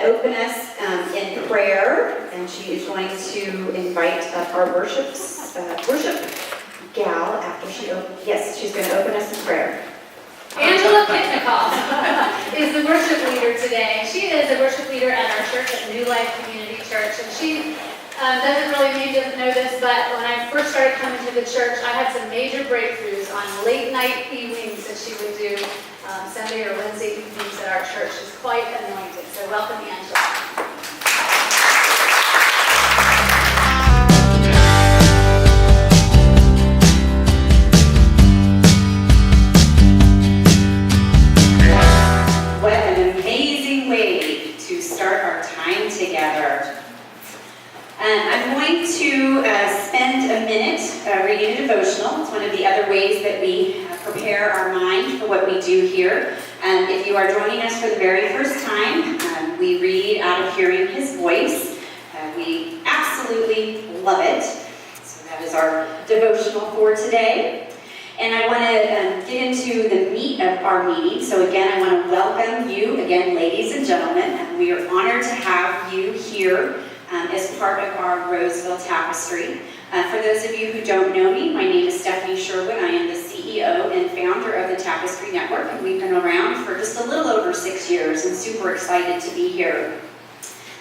open us in prayer, and she is going to invite up our worship gal after she's going to open us in prayer. Angela Pitnikoff is the worship leader today. She is a worship leader at our church at New Life Community Church, and she doesn't really need to know this, but when I first started coming to the church, I had some major breakthroughs on late night evenings that she would do Sunday or Wednesday evenings at our church. She's quite anointed. So welcome, Angela. What an amazing way to start our time together. I'm going to spend a minute reading a devotional. It's one of the other ways that we prepare our mind for what we do here. If you are joining us for the very first time, we read out of hearing His voice. We absolutely love it. So that is our devotional for today. And I want to get into the meat of our meeting. So again, I want to welcome you, again, ladies and gentlemen. And we are honored to have you here as part of our Roseville Tapestry. For those of you who don't know me, my name is Stephanie Sherwood. I am the CEO and founder of the Tapestry Network, and we've been around for just a little over 6 years and super excited to be here.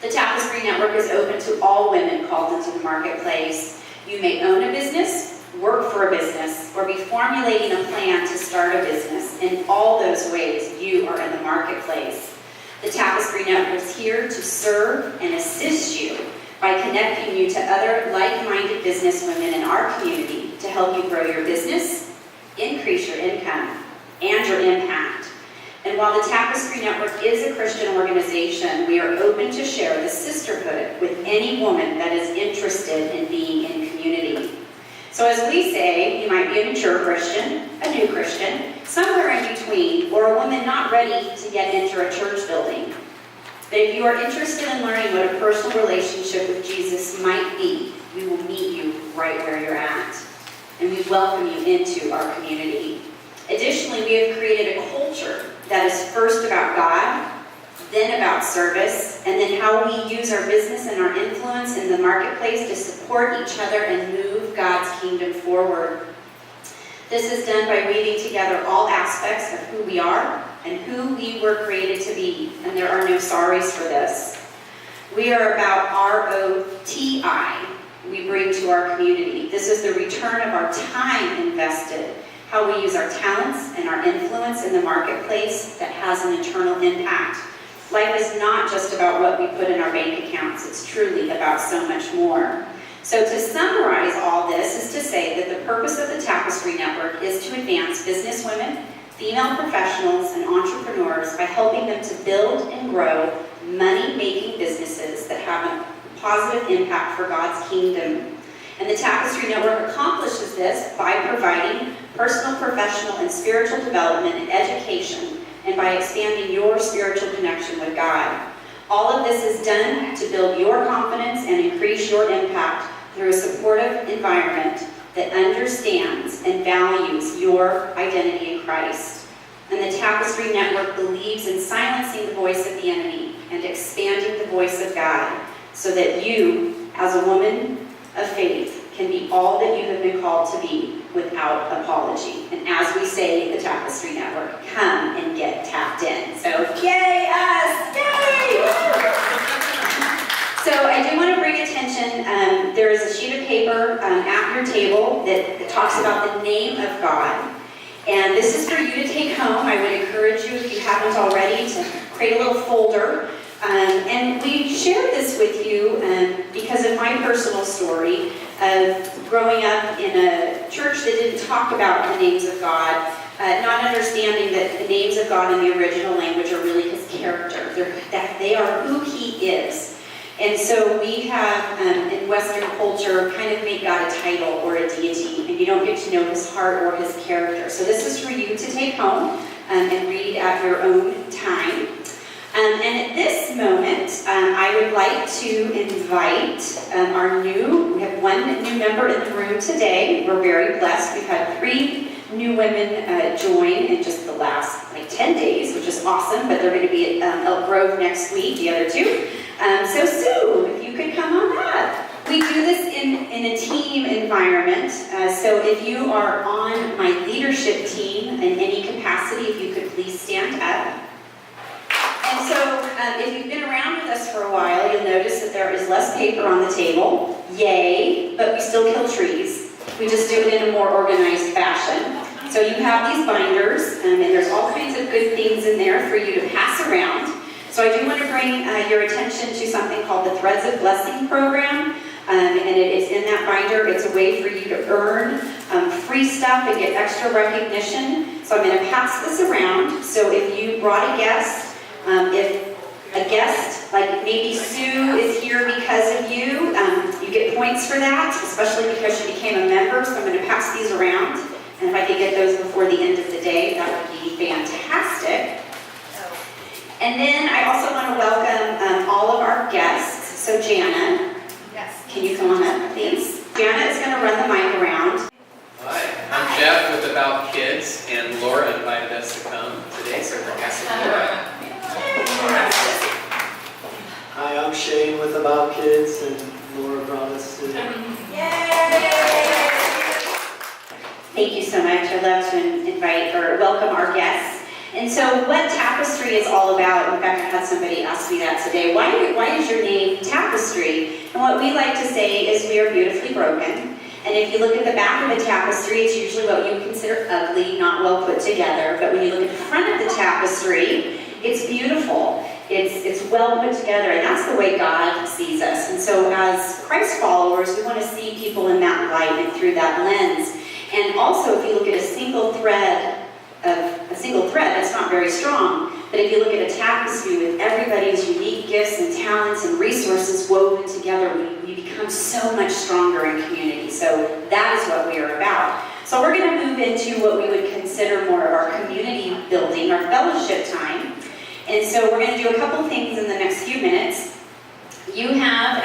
The Tapestry Network is open to all women called into the marketplace. You may own a business, work for a business, or be formulating a plan to start a business. In all those ways, you are in the marketplace. The Tapestry Network is here to serve and assist you by connecting you to other like-minded businesswomen in our community to help you grow your business, increase your income, and your impact. And while the Tapestry Network is a Christian organization, we are open to share the sisterhood with any woman that is interested in being in community. So as we say, you might be a mature Christian, a new Christian, somewhere in between, or a woman not ready to get into a church building. But if you are interested in learning what a personal relationship with Jesus might be, we will meet you right where you're at. And we welcome you into our community. Additionally, we have created a culture that is first about God, then about service, and then how we use our business and our influence in the marketplace to support each other and move God's kingdom forward. This is done by weaving together all aspects of who we are and who we were created to be, and there are no sorries for this. We are about ROTI, we bring to our community. This is the return of our time invested, how we use our talents and our influence in the marketplace that has an eternal impact. Life is not just about what we put in our bank accounts. It's truly about so much more. So to summarize all this is to say that the purpose of the Tapestry Network is to advance businesswomen, female professionals, and entrepreneurs by helping them to build and grow money-making businesses that have a positive impact for God's kingdom. And the Tapestry Network accomplishes this by providing personal, professional, and spiritual development and education, and by expanding your spiritual connection with God. All of this is done to build your confidence and increase your impact through a supportive environment that understands and values your identity in Christ. And the Tapestry Network believes in silencing the voice of the enemy and expanding the voice of God so that you, as a woman of faith, can be all that you have been called to be without apology. And as we say, the Tapestry Network, come and get tapped in. So, yay us! Yay! So I do want to bring attention, there is a sheet of paper at your table that talks about the name of God. And this is for you to take home. I would encourage you, if you haven't already, to create a little folder. And we shared this with you because of my personal story of growing up in a church that didn't talk about the names of God, not understanding that the names of God in the original language are really His character. That they are who He is. And so we have, in Western culture, kind of made God a title or a deity, and you don't get to know His heart or His character. So this is for you to take home and read at your own time. And at this moment, I would like to invite we have one new member in the room today. We're very blessed. We've had 3 new women join in just the last 10 days, which is awesome, but they're going to be at Elk Grove next week, the other two. So Sue, if you could come on that. We do this in a team environment, so if you are on my leadership team in any capacity, if you could please stand up. And so if you've been around with us for a while, you'll notice that there is less paper on the table. Yay, but we still kill trees. We just do it in a more organized fashion. So you have these binders, and there's all kinds of good things in there for you to pass around. So I do want to bring your attention to something called the Threads of Blessing program. And it is in that binder. It's a way for you to earn free stuff and get extra recognition. So I'm going to pass this around. So if you brought a guest, if a guest, like maybe Sue is here because of you, you get points for that, especially because she became a member. So I'm going to pass these around. And if I could get those before the end of the day, that would be fantastic. And then I also want to welcome all of our guests. So Jana. Can you come on up, please? Jana is going to run the mic around. Hi, I'm Jeff with About Kids, and Laura invited us to come today, so we're asking Laura. Hi, I'm Shane with About Kids, and Laura brought us to. Yay! Thank you so much. I'd love to invite or welcome our guests. And so what Tapestry is all about, in fact I had somebody ask me that today, why is your name Tapestry? And what we like to say is we are beautifully broken. And if you look at the back of the tapestry, it's usually what you would consider ugly, not well put together. But when you look at the front of the tapestry, it's beautiful. It's well put together, and that's the way God sees us. And so as Christ followers, we want to see people in that light and through that lens. And also, if you look at a single thread, that's not very strong. But if you look at a tapestry with everybody's unique gifts and talents and resources woven together, we become so much stronger in community. So that is what we are about. So we're going to move into what we would consider more of our community building, our fellowship time. And so we're going to do a couple things in the next few minutes. You have,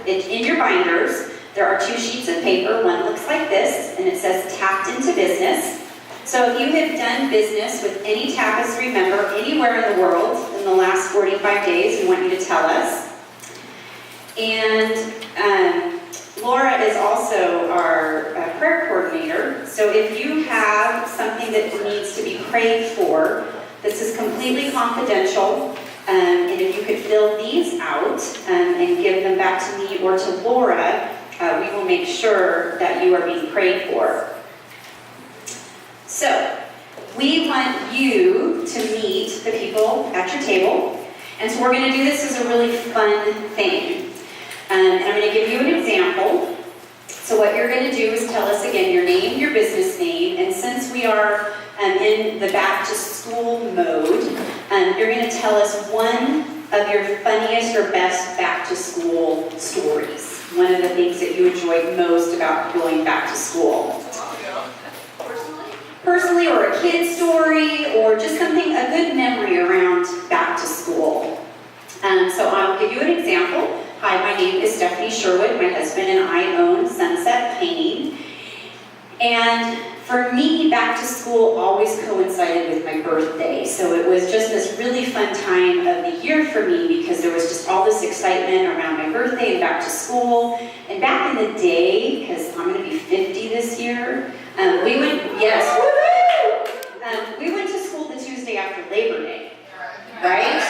in your binders, there are 2 sheets of paper. One looks like this, and it says Tapped into Business. So if you have done business with any Tapestry member anywhere in the world in the last 45 days, we want you to tell us. And Laura is also our prayer coordinator. So if you have something that needs to be prayed for, this is completely confidential. And if you could fill these out and give them back to me or to Laura, we will make sure that you are being prayed for. So, we want you to meet the people at your table. And so we're going to do this as a really fun thing. And I'm going to give you an example. So what you're going to do is tell us again your name, your business name, and since we are in the back to school mode, you're going to tell us one of your funniest or best back to school stories. One of the things that you enjoyed most about going back to school. Personally, or a kid's story, or just something, a good memory around back to school. So I'll give you an example. Hi, my name is Stephanie Sherwood. My husband and I own Sunset Painting. And for me, back to school always coincided with my birthday. So it was just this really fun time of the year for me because there was just all this excitement around my birthday and back to school. And back in the day, because I'm going to be 50 this year, we went to school the Tuesday after Labor Day, right?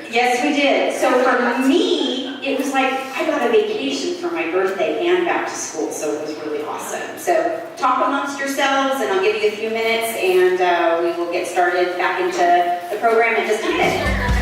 Yes, we did. So for me, it was like I got a vacation for my birthday and back to school, so it was really awesome. So talk amongst yourselves, and I'll give you a few minutes, and we will get started back into the program in just a minute.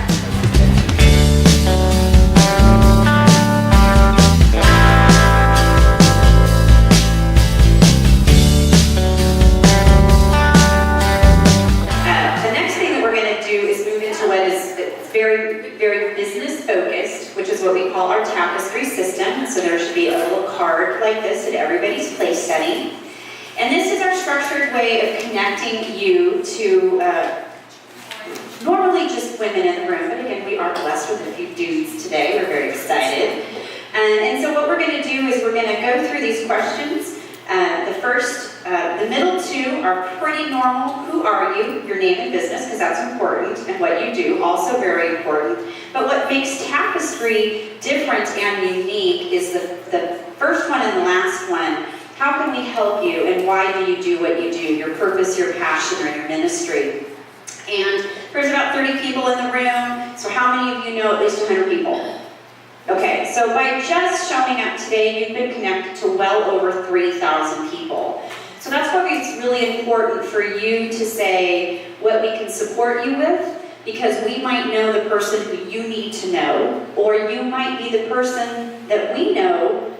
Very, very business focused, which is what we call our Tapestry system. So there should be a little card like this at everybody's place setting. And this is our structured way of connecting you to normally just women in the room, but again, we are blessed with a few dudes today. We're very excited. And so what we're going to do is we're going to go through these questions. The middle two are pretty normal. Who are you? Your name and business, because that's important, and what you do, also very important. But what makes Tapestry different and unique is the first one and the last one. How can we help you, and why do you do what you do? Your purpose, your passion, or your ministry. And there's about 30 people in the room, so how many of you know at least 100 people? Okay, so by just showing up today, you've been connected to well over 3,000 people. So that's why it's really important for you to say what we can support you with, because we might know the person who you need to know, or you might be the person that we know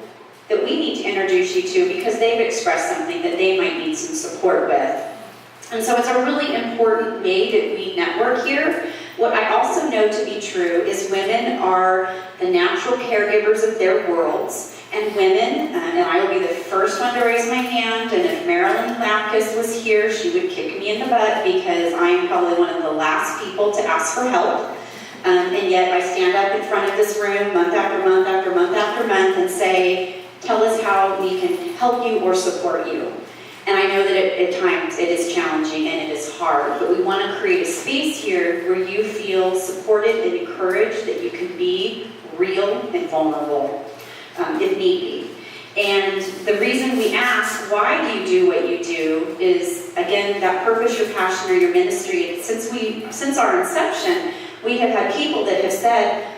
that we need to introduce you to because they've expressed something that they might need some support with. And so it's a really important way that we network here. What I also know to be true is women are the natural caregivers of their worlds, and women, and I will be the first one to raise my hand, and if Marilyn Lapkus was here, she would kick me in the butt because I am probably one of the last people to ask for help. And yet I stand up in front of this room month after month after month after month and say, tell us how we can help you or support you. And I know that at times it is challenging and it is hard, but we want to create a space here where you feel supported and encouraged, that you can be real and vulnerable, if need be. And the reason we ask, why do you do what you do, is, again, that purpose, your passion, or your ministry. Since our inception, we have had people that have said,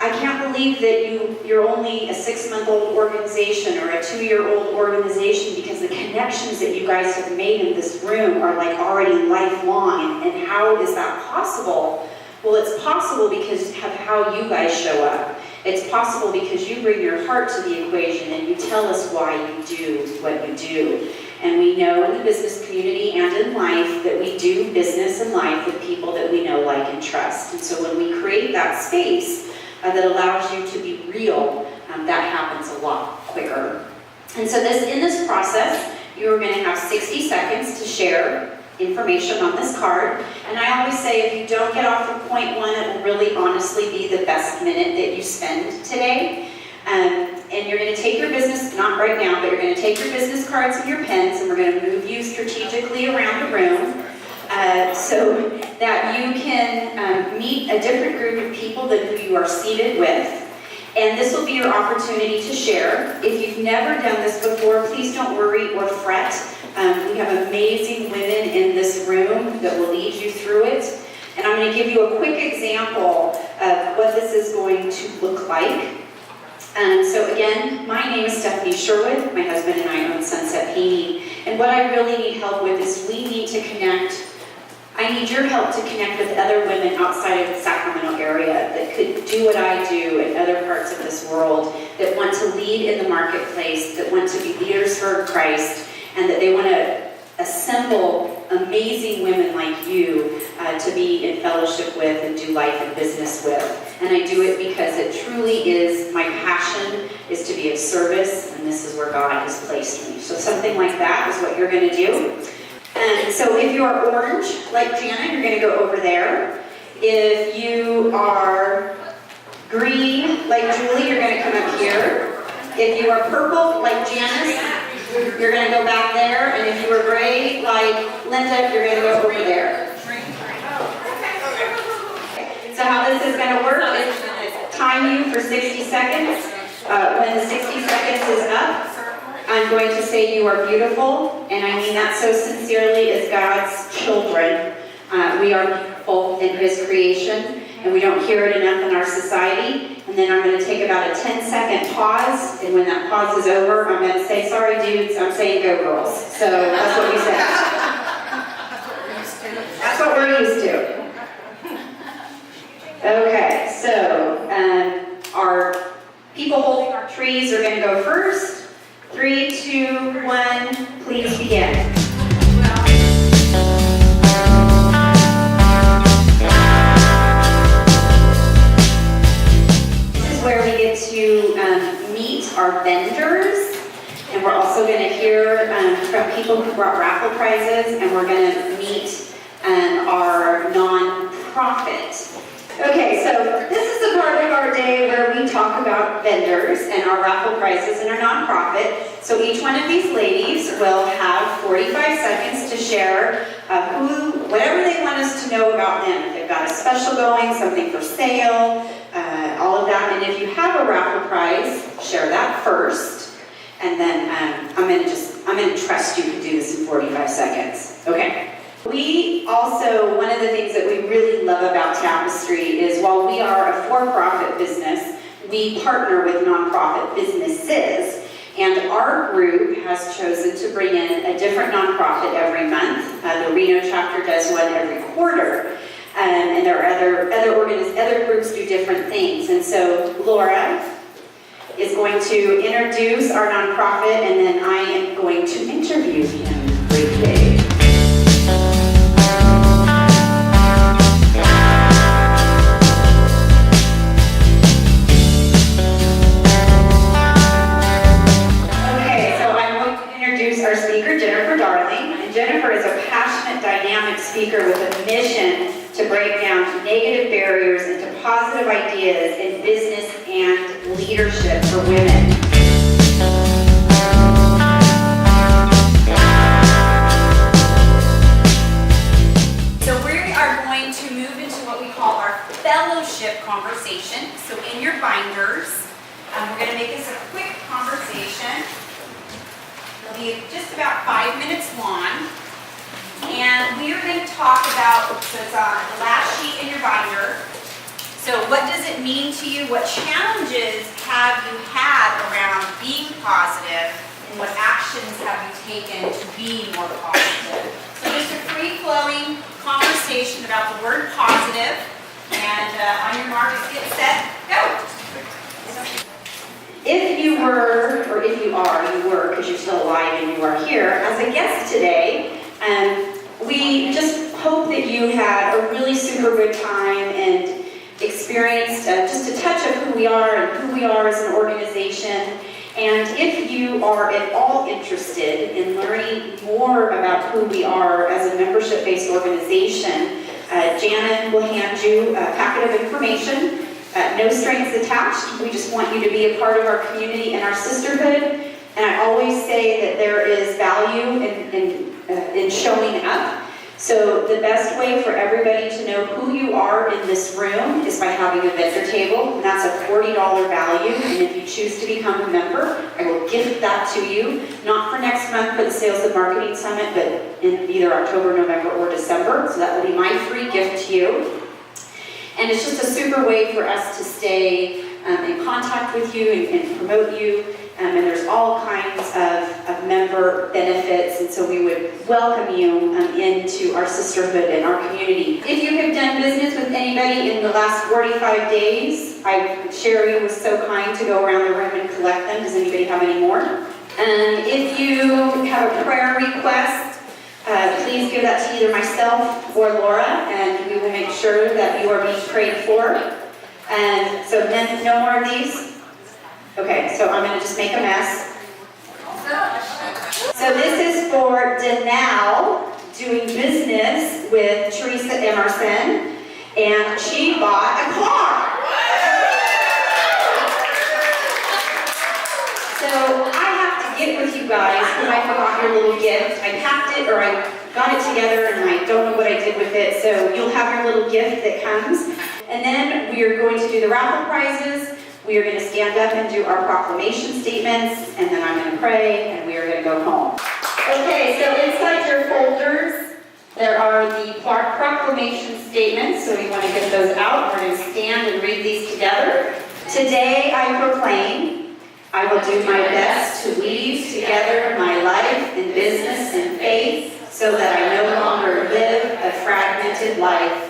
I can't believe that you're only a 6-month-old organization or a 2-year-old organization, because the connections that you guys have made in this room are like already lifelong. And how is that possible? Well, it's possible because of how you guys show up. It's possible because you bring your heart to the equation and you tell us why you do what you do. And we know in the business community and in life that we do business and life with people that we know, like, and trust. And so when we create that space that allows you to be real, that happens a lot quicker. And so in this process, you're going to have 60 seconds to share information on this card. And I always say, if you don't get off of point one, it will really honestly be the best minute that you spend today. And you're going to take your business, not right now, but you're going to take your business cards and your pens, and we're going to move you strategically around the room so that you can meet a different group of people than who you are seated with. And this will be your opportunity to share. If you've never done this before, please don't worry or fret. We have amazing women in this room that will lead you through it. And I'm going to give you a quick example of what this is going to look like. So again, my name is Stephanie Sherwood. My husband and I own Sunset Painting. And what I really need help with is we need to connect. I need your help to connect with other women outside of the Sacramento area that could do what I do in other parts of this world, that want to lead in the marketplace, that want to be leaders for Christ, and that they want to assemble amazing women like you to be in fellowship with and do life and business with. And I do it because it truly is, my passion is to be of service, and this is where God has placed me. So something like that is what you're going to do. And so if you are orange, like Jana, you're going to go over there. If you are green, like Julie, you're going to come up here. If you are purple, like Janice, you're going to go back there. And if you are gray, like Linda, you're going to go over there. So how this is going to work is time you for 60 seconds. When the 60 seconds is up, I'm going to say you are beautiful, and I mean that so sincerely as God's children. We are beautiful in His creation, and we don't hear it enough in our society. And then I'm going to take about a 10-second pause, and when that pause is over, I'm going to say, sorry dudes, I'm saying go girls. So that's what we said. That's what we're used to. Okay, so our people holding our trees are going to go first. 3, 2, 1, please begin. This is where we get to meet our vendors, and we're also going to hear from people who brought raffle prizes, and we're going to meet our non-profit. Okay, so this is a part of our day where we talk about vendors and our raffle prizes and our nonprofit. So each one of these ladies will have 45 seconds to share whatever they want us to know about them. If they've got a special going, something for sale, all of that. And if you have a raffle prize, share that first. And then I'm gonna trust you to do this in 45 seconds. Okay. We also, one of the things that we really love about Tapestry is while we are a for-profit business, we partner with nonprofit businesses. And our group has chosen to bring in a different nonprofit every month. The Reno chapter does one every quarter. And there are other groups do different things. And so Laura is going to introduce our nonprofit, and then I am going to interview him briefly. Our speaker, Jennifer is a passionate, dynamic speaker with a mission to break down negative barriers into positive ideas in business and leadership for women. So we are going to move into what we call our fellowship conversation. So in your binders, we're going to make this a quick conversation. It'll be just about 5 minutes long, and we are going to talk about, so it's on the last sheet in your binder. So what does it mean to you? What challenges have you had around being positive, and what actions have you taken to be more positive? So just a free-flowing conversation about the word positive, and on your marks, get set, go! If you were, or if you are, you were, because you're still alive and you are here, as a guest today, we just hope that you had a really super good time and experienced just a touch of who we are and who we are as an organization. And if you are at all interested in learning more about who we are as a membership-based organization, Janet will hand you a packet of information. No strings attached. We just want you to be a part of our community and our sisterhood. And I always say that there is value in showing up. So the best way for everybody to know who you are in this room is by having a vendor table. And that's a $40 value. And if you choose to become a member, I will gift that to you. Not for next month for the Sales and Marketing Summit, but in either October, November, or December. So that will be my free gift to you. And it's just a super way for us to stay in contact with you and promote you. And there's all kinds of member benefits. And so we would welcome you into our sisterhood and our community. If you have done business with anybody in the last 45 days, Sherry was so kind to go around the room and collect them. Does anybody have any more? And if you have a prayer request, please give that to either myself or Laura, and we will make sure that you are being prayed for. And so then, no more of these? Okay, so I'm going to just make a mess. So this is for Danelle doing business with Teresa Emerson, and she bought a car. So I have to get with you guys because I forgot your little gift. I packed it, or I got it together, and I don't know what I did with it. So you'll have your little gift that comes. And then we are going to do the raffle prizes. We are going to stand up and do our proclamation statements, and then I'm going to pray, and we are going to go home. Okay, so inside your folders, there are the proclamation statements, so we want to get those out. We're going to stand and read these together. Today I proclaim, I will do my best to weave together my life and business and faith so that I no longer live a fragmented life.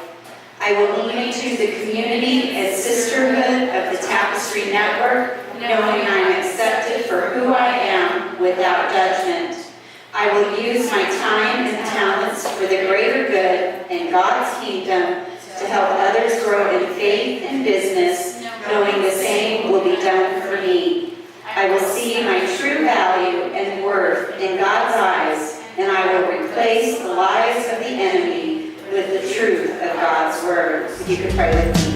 I will lead into the community and sisterhood of the Tapestry Network, knowing I'm accepted for who I am without judgment. I will use my time and talents for the greater good in God's kingdom to help others grow in faith and business, knowing the same will be done for me. I will see my true value and worth in God's eyes, and I will replace the lies of the enemy with the truth of God's word. You can pray with me.